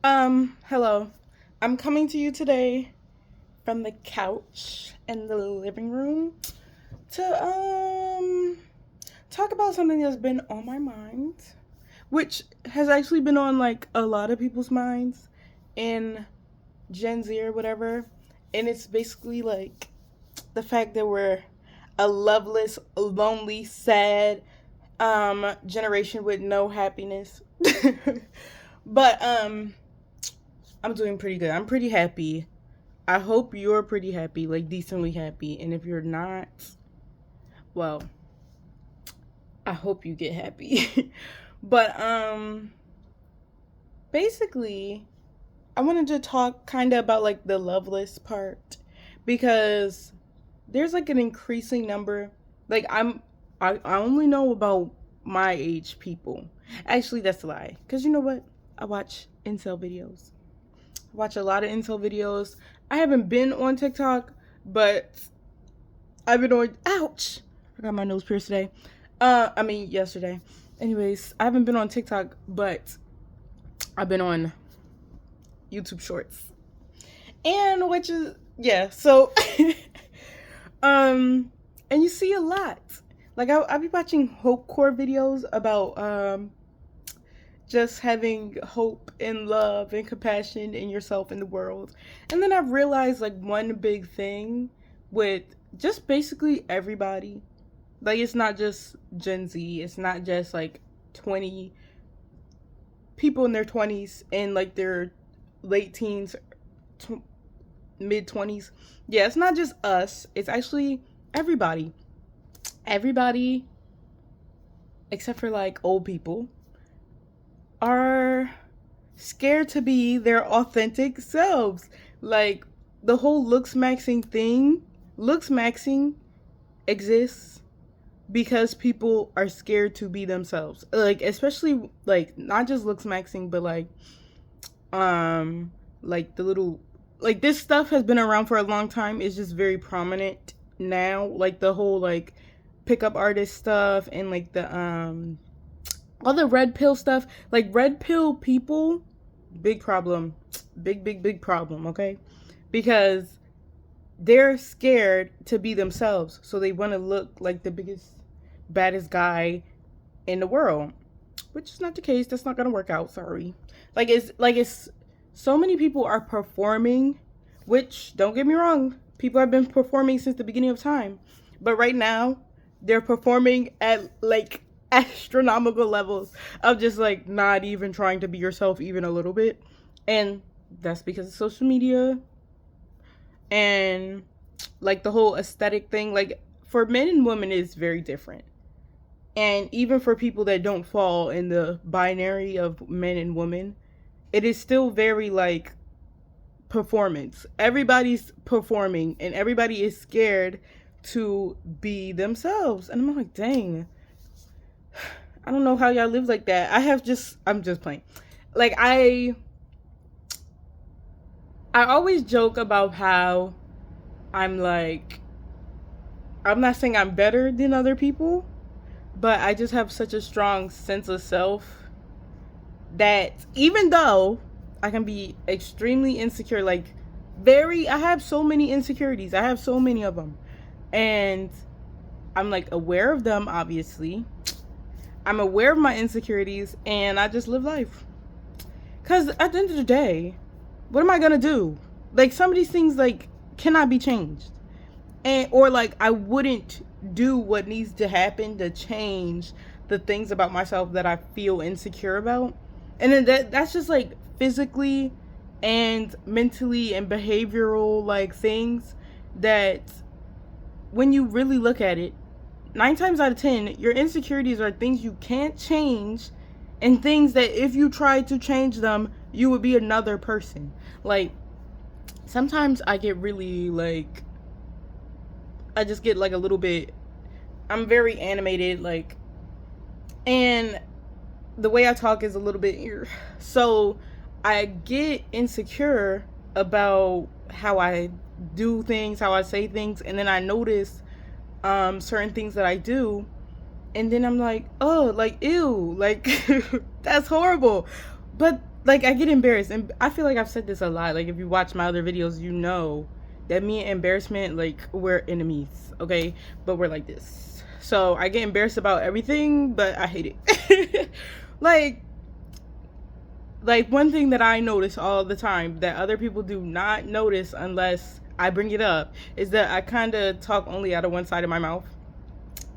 Hello. I'm coming to you today from the couch in the living room to talk about something that's been on my mind, which has actually been on like a lot of people's minds in Gen Z or whatever. And it's basically like the fact that we're a loveless, lonely, sad generation with no happiness. But I'm doing pretty good. I'm pretty happy. I hope you're pretty happy, like decently happy. And if you're not, well, I hope you get happy. But basically, I wanted to talk kind of about like the loveless part because there's like an increasing number. Like I only know about my age people. Actually, that's a lie. Cause you know what? I watch incel videos. I watch a lot of incel videos. I haven't been on TikTok, but I've been on. Ouch! I got my nose pierced today. Yesterday. Anyways, I haven't been on TikTok, but I've been on YouTube Shorts, and which is yeah. So, and you see a lot. Like I be watching hope core videos about just having hope and love and compassion in yourself and the world. And then I've realized like one big thing with just basically everybody. Like it's not just Gen Z, it's not just like 20 people in their 20s and like their late teens, mid 20s. Yeah, it's not just us, it's actually everybody. Everybody except for like old people are scared to be their authentic selves. Like the whole looks maxing thing, looks maxing exists because people are scared to be themselves. Like especially like not just looks maxing, but like the little like this stuff has been around for a long time. It's just very prominent now. Like the whole like pickup artist stuff and like the all the red pill stuff. Like red pill people, big problem. Big problem, okay? Because they're scared to be themselves. So they want to look like the biggest, baddest guy in the world. Which is not the case. That's not going to work out. Sorry. It's so many people are performing, which don't get me wrong, people have been performing since the beginning of time. But right now, they're performing at like astronomical levels of just like not even trying to be yourself even a little bit. And that's because of social media and like the whole aesthetic thing. Like for men and women is very different. And even for people that don't fall in the binary of men and women, it is still very like performance. Everybody's performing and everybody is scared to be themselves. And I'm like, dang, I don't know how y'all live like that. I'm just playing. Like I always joke about how I'm like, I'm not saying I'm better than other people, but I just have such a strong sense of self that even though I can be extremely insecure, like I have so many insecurities. I have so many of them. And I'm like aware of them, obviously. I'm aware of my insecurities and I just live life. Because at the end of the day, what am I going to do? Like some of these things like cannot be changed. Or like I wouldn't do what needs to happen to change the things about myself that I feel insecure about. And then that's just like physically and mentally and behavioral like things that when you really look at it, 9 times out of 10, your insecurities are things you can't change and things that if you tried to change them, you would be another person. Like sometimes I get really like, I just get like a little bit, I'm very animated, like, and the way I talk is a little bit, so I get insecure about how I do things, how I say things, and then I notice certain things that I do, and then I'm like, oh, like, ew, like, that's horrible. But like I get embarrassed, and I feel like I've said this a lot. Like if you watch my other videos, you know that me and embarrassment, like we're enemies, okay? But we're like this. So I get embarrassed about everything, but I hate it. like one thing that I notice all the time that other people do not notice unless I bring it up is that I kind of talk only out of one side of my mouth.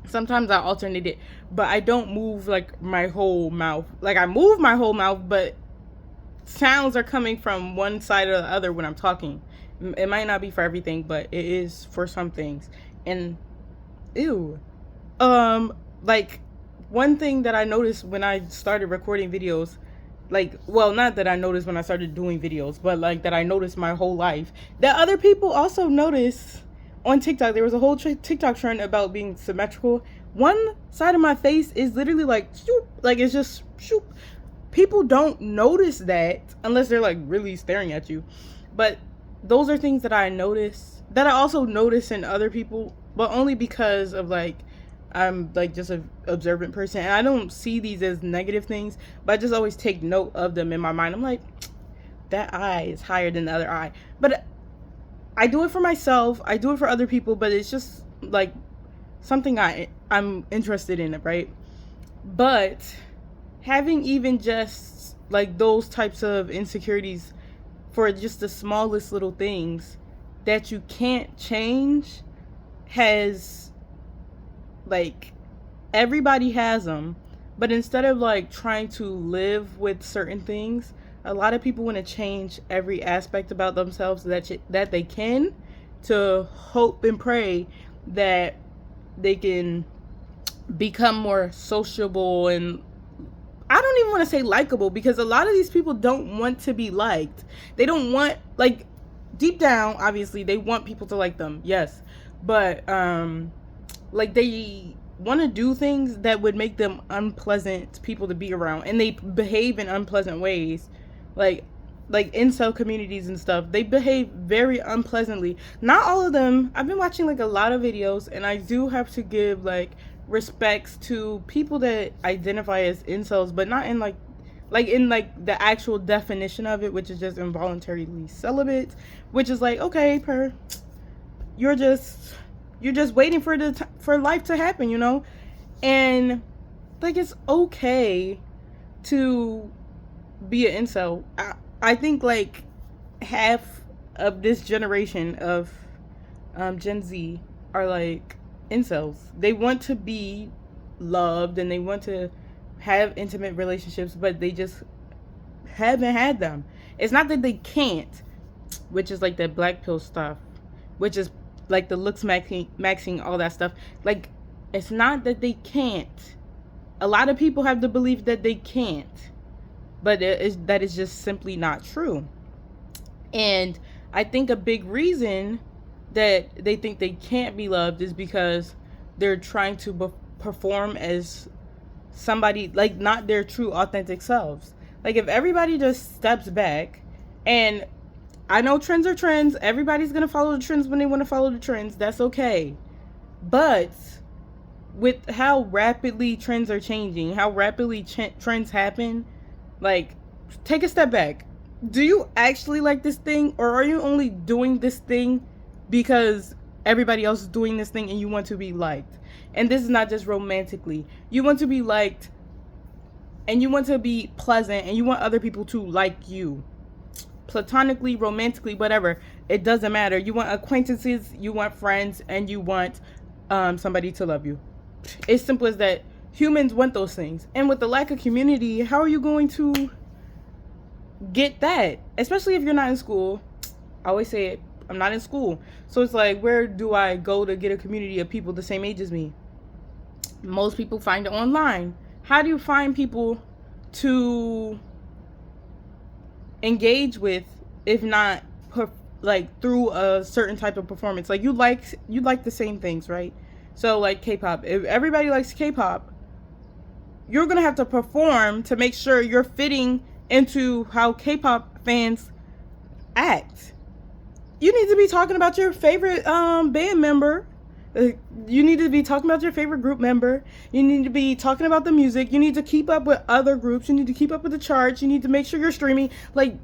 Sometimes I alternate it, but I don't move like my whole mouth. Like I move my whole mouth, but sounds are coming from one side or the other when I'm talking. It might not be for everything, but it is for some things. And ew. Like one thing that I noticed when I started recording videos, like, well, not that I noticed when I started doing videos, but like that I noticed my whole life, that other people also notice on TikTok. There was a whole TikTok trend about being symmetrical. One side of my face is literally like shoop, like it's just shoop. People don't notice that unless they're like really staring at you. But those are things that I notice, that I also notice in other people, but only because of like I'm like just an observant person, and I don't see these as negative things, but I just always take note of them in my mind. I'm like, that eye is higher than the other eye. But I do it for myself, I do it for other people, but it's just like something I'm interested in, right? But having even just like those types of insecurities for just the smallest little things that you can't change has, like, everybody has them, but instead of like trying to live with certain things, a lot of people want to change every aspect about themselves that they can, to hope and pray that they can become more sociable, and I don't even want to say likable, because a lot of these people don't want to be liked. They don't want, like, deep down, obviously they want people to like them, yes, but like they want to do things that would make them unpleasant people to be around, and they behave in unpleasant ways, like incel communities and stuff. They behave very unpleasantly. Not all of them. I've been watching like a lot of videos, and I do have to give like respects to people that identify as incels, but not in like in like the actual definition of it, which is just involuntarily celibate, which is like, okay, you're just waiting for life to happen, you know? And like it's okay to be an incel. I think like half of this generation of Gen Z are like incels. They want to be loved and they want to have intimate relationships, but they just haven't had them. It's not that they can't, which is like that black pill stuff, which is like the looks maxing, all that stuff. Like, it's not that they can't. A lot of people have the belief that they can't, but that is just simply not true. And I think a big reason that they think they can't be loved is because they're trying to perform as somebody, like, not their true authentic selves. Like, if everybody just steps back, and I know trends are trends, everybody's gonna follow the trends when they want to follow the trends, that's okay. But with how rapidly trends are changing, how rapidly trends happen, like, take a step back. Do you actually like this thing, or are you only doing this thing because everybody else is doing this thing and you want to be liked? And this is not just romantically. You want to be liked, and you want to be pleasant, and you want other people to like you. Platonically, romantically, whatever, it doesn't matter. You want acquaintances, you want friends, and you want somebody to love you. It's simple as that. Humans want those things, and with the lack of community, how are you going to get that? Especially if you're not in school. I always say it, I'm not in school, so it's like, where do I go to get a community of people the same age as me? Most people find it online. How do you find people to engage with, if not like through a certain type of performance? Like, you like the same things, right? So like K-pop, if everybody likes K-pop, you're gonna have to perform to make sure you're fitting into how K-pop fans act. You need to be talking about your favorite band member, You need to be talking about your favorite group member. You need to be talking about the music. You need to keep up with other groups. You need to keep up with the charts. You need to make sure you're streaming. Like,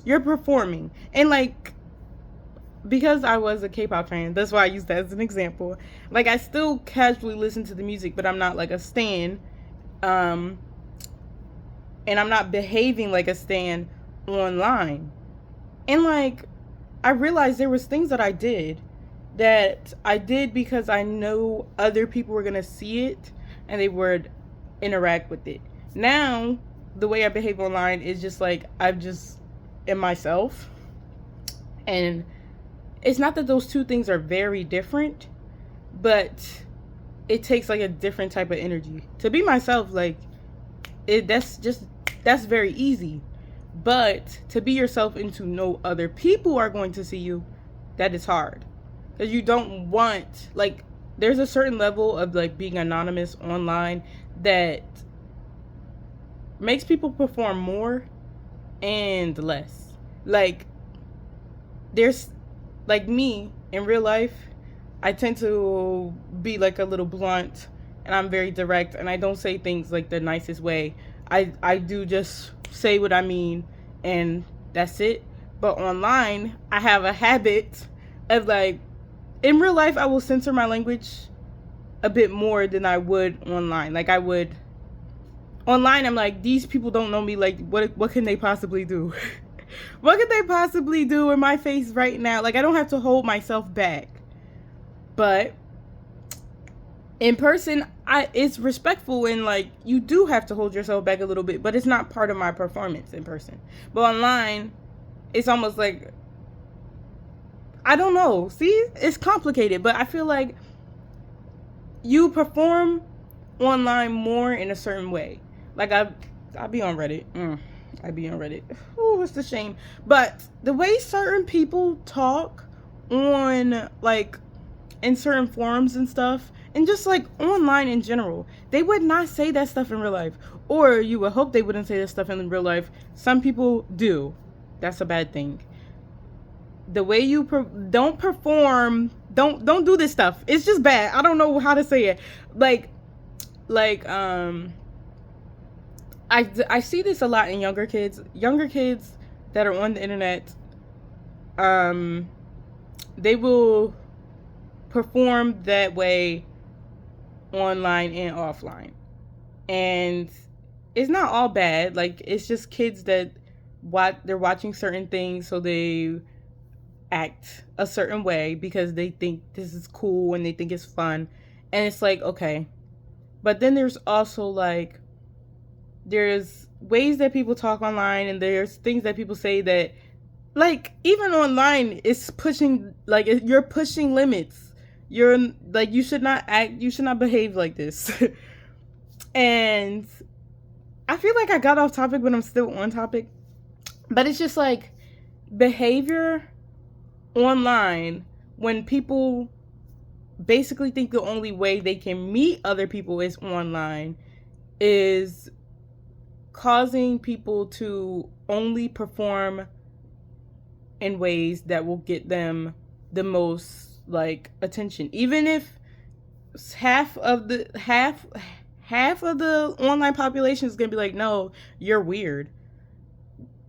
you're performing. And, like, because I was a K-pop fan, that's why I use that as an example. Like, I still casually listen to the music, but I'm not like a stan. And I'm not behaving like a stan online. And, like, I realized there was things that I did because I know other people were going to see it and they would interact with it. Now, the way I behave online is just like I'm just in myself. And it's not that those two things are very different, but it takes like a different type of energy. To be myself, like, that's very easy. But to be yourself and to know other people are going to see you, that is hard. Because you don't want, like, there's a certain level of, like, being anonymous online that makes people perform more and less. Like, there's, like, me in real life, I tend to be, like, a little blunt, and I'm very direct, and I don't say things, like, the nicest way. I do just say what I mean, and that's it. But online, I have a habit of, like, in real life, I will censor my language a bit more than I would online. Like, I would online, I'm like, these people don't know me. Like, what can they possibly do? What could they possibly do in my face right now? Like, I don't have to hold myself back. But in person, it's respectful, and, like, you do have to hold yourself back a little bit, but it's not part of my performance in person. But online, it's almost like, I don't know. See, it's complicated, but I feel like you perform online more in a certain way. Like, I be on Reddit. I be on Reddit. Oh, it's a shame. But the way certain people talk on, like, in certain forums and stuff, and just, like, online in general, they would not say that stuff in real life. Or you would hope they wouldn't say that stuff in real life. Some people do. That's a bad thing. The way you don't perform, don't do this stuff. It's just bad. I don't know how to say it. I see this a lot in younger kids that are on the internet. They will perform that way online and offline, and it's not all bad. Like, it's just kids that they're watching certain things, so they act a certain way because they think this is cool and they think it's fun. And it's like, okay. But then there's also, like, there's ways that people talk online, and there's things that people say that, like, even online, it's pushing, like, you're pushing limits. You're, like, you should not behave like this. And I feel like I got off topic, but I'm still on topic. But it's just, like, behavior online, when people basically think the only way they can meet other people is online, is causing people to only perform in ways that will get them the most, like, attention. Even if half of the online population is gonna be like, no, you're weird,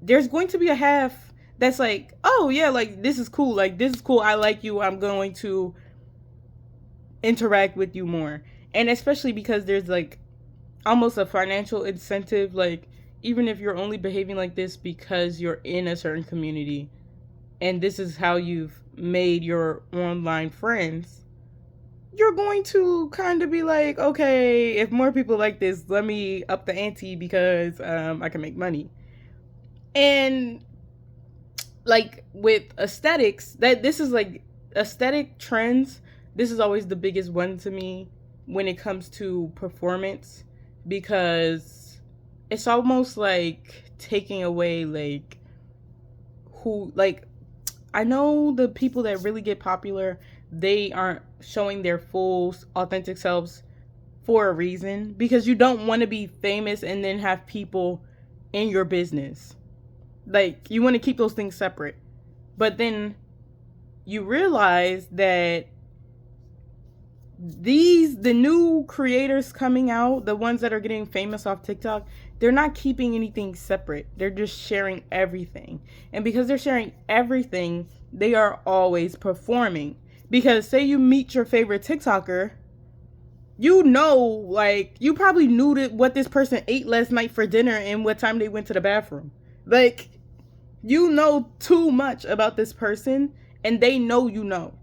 there's going to be a half that's like, oh yeah, like, this is cool, I like you, I'm going to interact with you more. And especially because there's, like, almost a financial incentive, like, even if you're only behaving like this because you're in a certain community and this is how you've made your online friends, you're going to kind of be like, okay, if more people like this, let me up the ante because I can make money. And, like, with aesthetics, that this is, like, aesthetic trends, this is always the biggest one to me when it comes to performance, because it's almost like taking away, like, who, like, I know the people that really get popular, they aren't showing their full authentic selves for a reason, because you don't want to be famous and then have people in your business. Like, you want to keep those things separate. But then you realize that The new creators coming out, the ones that are getting famous off TikTok, they're not keeping anything separate. They're just sharing everything. And because they're sharing everything, they are always performing. Because say you meet your favorite TikToker, you know, like, you probably knew that what this person ate last night for dinner and what time they went to the bathroom. Like, you know too much about this person, and they know you know.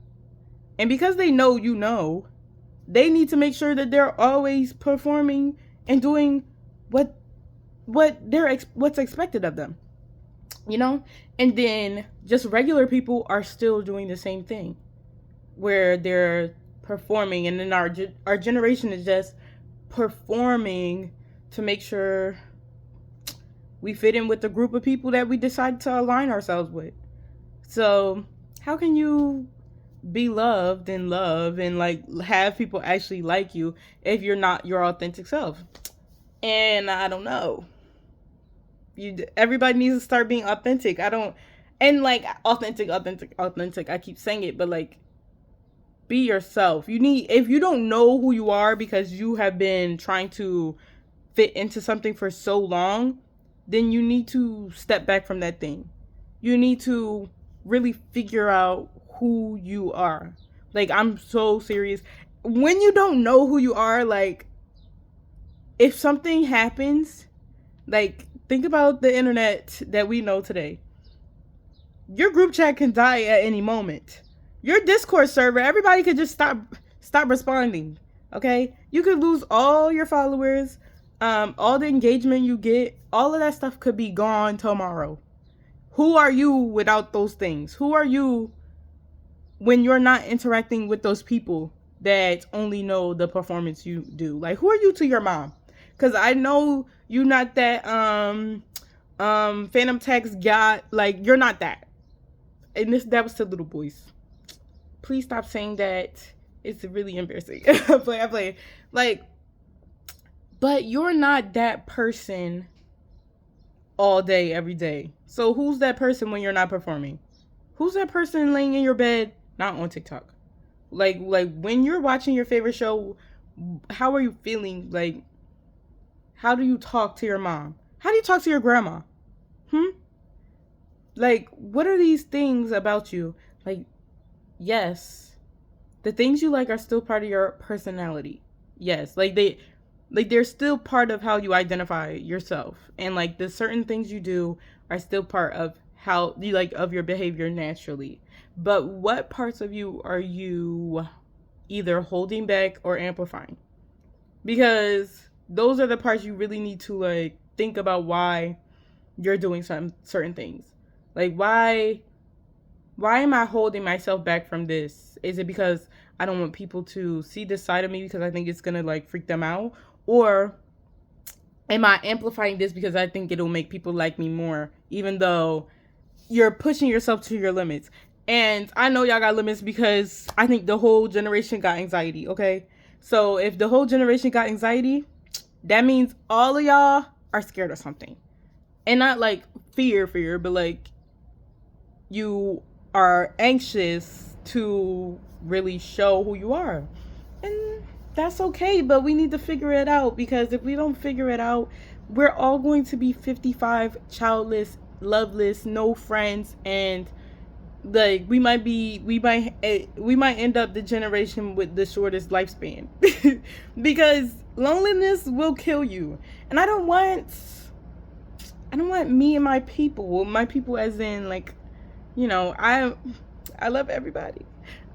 And because they know you know, they need to make sure that they're always performing and doing what what's expected of them, you know. And then just regular people are still doing the same thing, where they're performing, and then our generation is just performing to make sure we fit in with the group of people that we decide to align ourselves with. So how can you be loved and love and like have people actually like you if you're not your authentic self? And I don't know. Everybody needs to start being authentic. I don't and like authentic. I keep saying it, but like, be yourself. You need, if you don't know who you are because you have been trying to fit into something for so long, then you need to step back from that thing. You need to really figure out who you are. Like, I'm so serious. When you don't know who you are, like, if something happens, like, think about the internet that we know today. Your group chat can die at any moment. Your Discord server, everybody could just stop responding. Okay? You could lose all your followers, all the engagement you get, all of that stuff could be gone tomorrow. Who are you without those things? Who are you when you're not interacting with those people that only know the performance you do? Like, who are you to your mom? Because I know you're not that Phantom Text got, like, you're not that. And that was to little boys. Please stop saying that. It's really embarrassing. I play. Like, but you're not that person all day, every day. So who's that person when you're not performing? Who's that person laying in your bed, not on TikTok? Like when you're watching your favorite show, how are you feeling? Like, how do you talk to your mom? How do you talk to your grandma? Like, what are these things about you? Like, yes, the things you like are still part of your personality. Yes, they're still part of how you identify yourself, and like the certain things you do are still part of how you like of your behavior naturally. But what parts of you are you either holding back or amplifying? Because those are the parts you really need to like think about why you're doing some certain things. Like, why am I holding myself back from this? Is it because I don't want people to see this side of me because I think it's gonna like freak them out? Or am I amplifying this because I think it'll make people like me more, even though you're pushing yourself to your limits? And I know y'all got limits because I think the whole generation got anxiety, okay? So if the whole generation got anxiety, that means all of y'all are scared of something. And not like fear, but like you are anxious to really show who you are. And that's okay, but we need to figure it out, because if we don't figure it out, we're all going to be 55, childless, loveless, no friends, and like we might end up the generation with the shortest lifespan. Because loneliness will kill you. And I don't want me and my people as in, like, you know, I love everybody.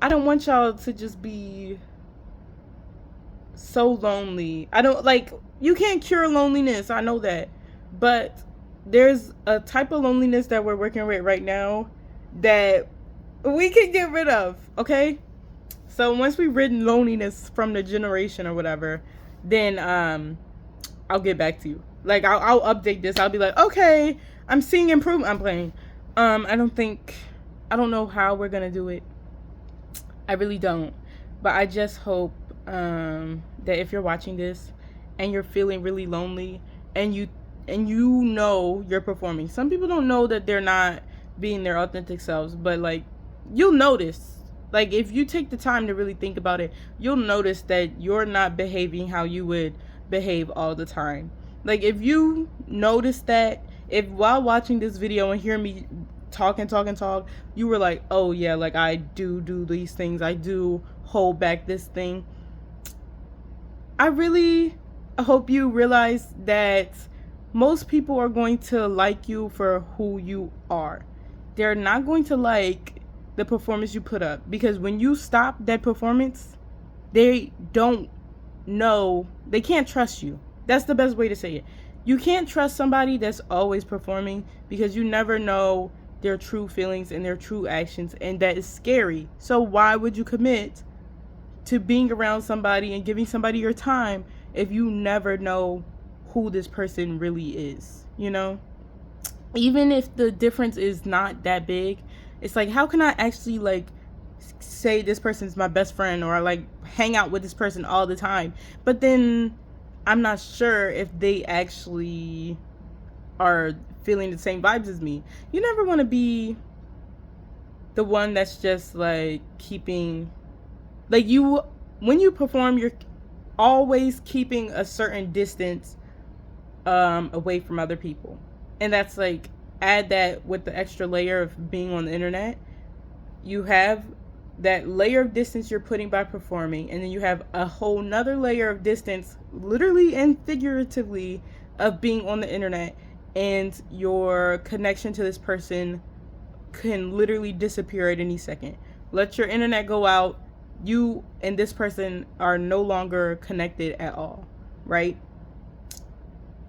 I don't want y'all to just be so lonely. I don't, like, you can't cure loneliness, I know that, but there's a type of loneliness that we're working with right now that we can get rid of, okay? So once we rid loneliness from the generation or whatever, then I'll get back to you. Like, I'll update this. I'll be like, okay, I'm seeing improvement. I'm playing. I don't know how we're gonna do it. I really don't. But I just hope that if you're watching this and you're feeling really lonely and you know you're performing. Some people don't know that they're not being their authentic selves, but like, you'll notice. Like, if you take the time to really think about it, you'll notice that you're not behaving how you would behave all the time. Like, if you notice that, if while watching this video and hear me talk, you were like, oh yeah, like I do these things, I do hold back this thing. I really hope you realize that most people are going to like you for who you are. They're not going to like the performance you put up, because when you stop that performance, they don't know, they can't trust you. That's the best way to say it. You can't trust somebody that's always performing, because you never know their true feelings and their true actions, and that is scary. So why would you commit to being around somebody and giving somebody your time if you never know who this person really is, you know? Even if the difference is not that big, it's like, how can I actually like say this person's my best friend, or like hang out with this person all the time, but then I'm not sure if they actually are feeling the same vibes as me. You never want to be the one that's just like keeping, like, you, when you perform, you're always keeping a certain distance away from other people. And that's like, add that with the extra layer of being on the internet. You have that layer of distance you're putting by performing, and then you have a whole nother layer of distance, literally and figuratively, of being on the internet, and your connection to this person can literally disappear at any second. Let your internet go out, you and this person are no longer connected at all, right?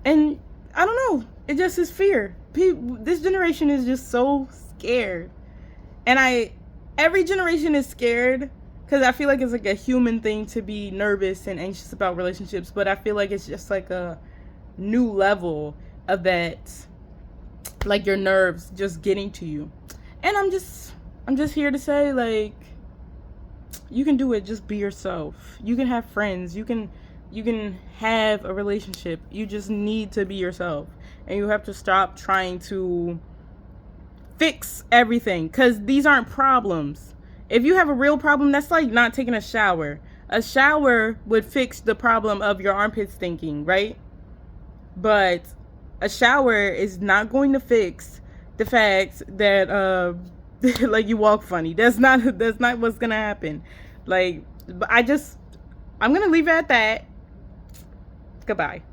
And I don't know, it just is fear. This generation is just so scared, and every generation is scared, because I feel like it's like a human thing to be nervous and anxious about relationships, but I feel like it's just like a new level of that, like your nerves just getting to you. And I'm just here to say, like, you can do it. Just be yourself. You can have friends. You can have a relationship. You just need to be yourself, and you have to stop trying to fix everything, because these aren't problems. If you have a real problem, that's like not taking a shower. A shower would fix the problem of your armpits stinking, right? But a shower is not going to fix the fact that like you walk funny. That's not what's gonna happen. Like, I'm gonna leave it at that. Goodbye.